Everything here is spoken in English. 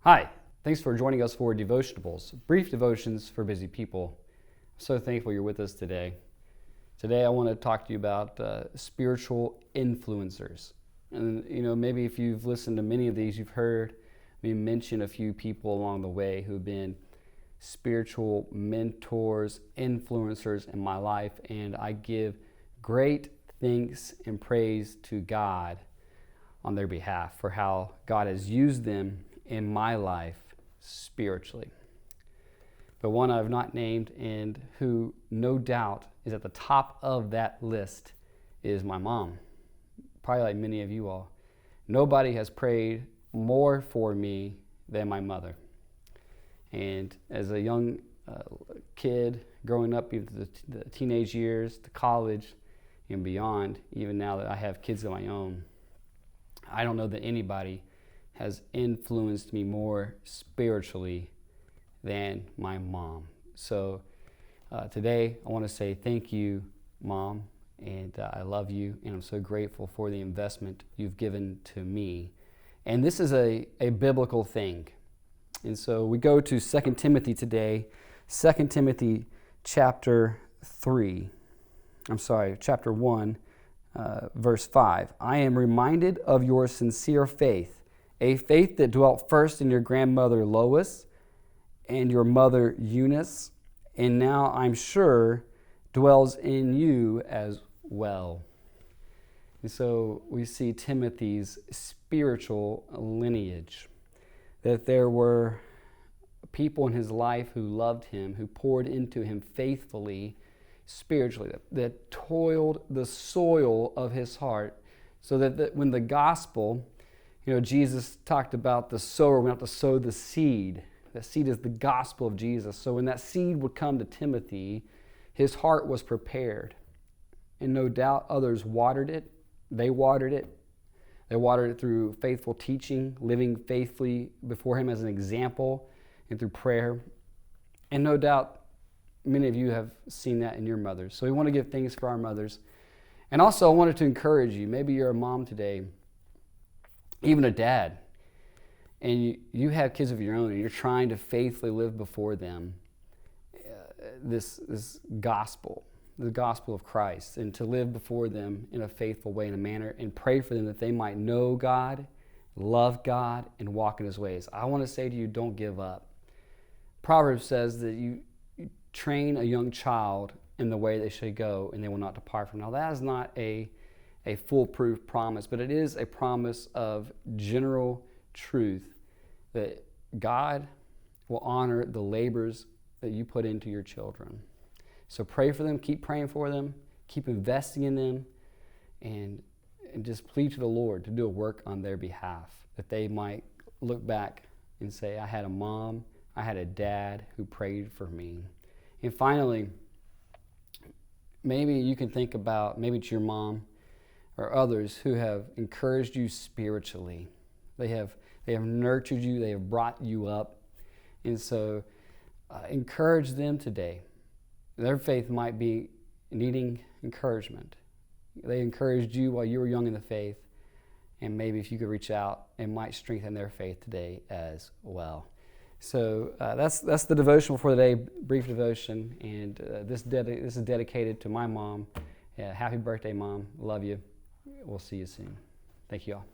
Hi, thanks for joining us for Devotionables, brief devotions for busy people. I'm so thankful you're with us today. Today I want to talk to you about spiritual influencers. And maybe if you've listened to many of these, you've heard me mention a few people along the way who've been spiritual mentors, influencers in my life, and I give great thanks and praise to God on their behalf for how God has used them in my life spiritually. But one I've not named and who no doubt is at the top of that list is my mom. Probably like many of you all. Nobody has prayed more for me than my mother. And as a young kid growing up, even the teenage years, to college and beyond, even now that I have kids of my own, I don't know that anybody has influenced me more spiritually than my mom. So today I want to say thank you, Mom, and I love you, and I'm so grateful for the investment you've given to me. And this is a biblical thing. And so we go to 2 Timothy today, 2 Timothy chapter 1, verse 5. I am reminded of your sincere faith, a faith that dwelt first in your grandmother Lois and your mother Eunice, and now I'm sure dwells in you as well. And so we see Timothy's spiritual lineage, that there were people in his life who loved him, who poured into him faithfully, spiritually, that toiled the soil of his heart, so that when the gospel, Jesus talked about the sower. We have to sow the seed. That seed is the gospel of Jesus. So when that seed would come to Timothy, his heart was prepared. And no doubt others watered it. They watered it. They watered it through faithful teaching, living faithfully before him as an example, and through prayer. And no doubt many of you have seen that in your mothers. So we want to give thanks for our mothers. And also I wanted to encourage you. Maybe you're a mom today, even a dad, and you have kids of your own, and you're trying to faithfully live before them this gospel, the gospel of Christ, and to live before them in a faithful way, in a manner, and pray for them that they might know God, love God, and walk in his ways. I want to say to you, don't give up. Proverbs says that you train a young child in the way they should go, and they will not depart from it. Now, that is not a foolproof promise, but it is a promise of general truth that God will honor the labors that you put into your children. So pray for them, keep praying for them, keep investing in them, and just plead to the Lord to do a work on their behalf, that they might look back and say, I had a mom, I had a dad who prayed for me. And finally, maybe you can think about, maybe it's your mom or others who have encouraged you spiritually. They have nurtured you, they have brought you up. And so encourage them today. Their faith might be needing encouragement. They encouraged you while you were young in the faith, and maybe if you could reach out, it might strengthen their faith today as well. So that's the devotional for the day, brief devotion, and this is dedicated to my mom. Happy birthday, Mom. Love you. We'll see you soon. Thank you all.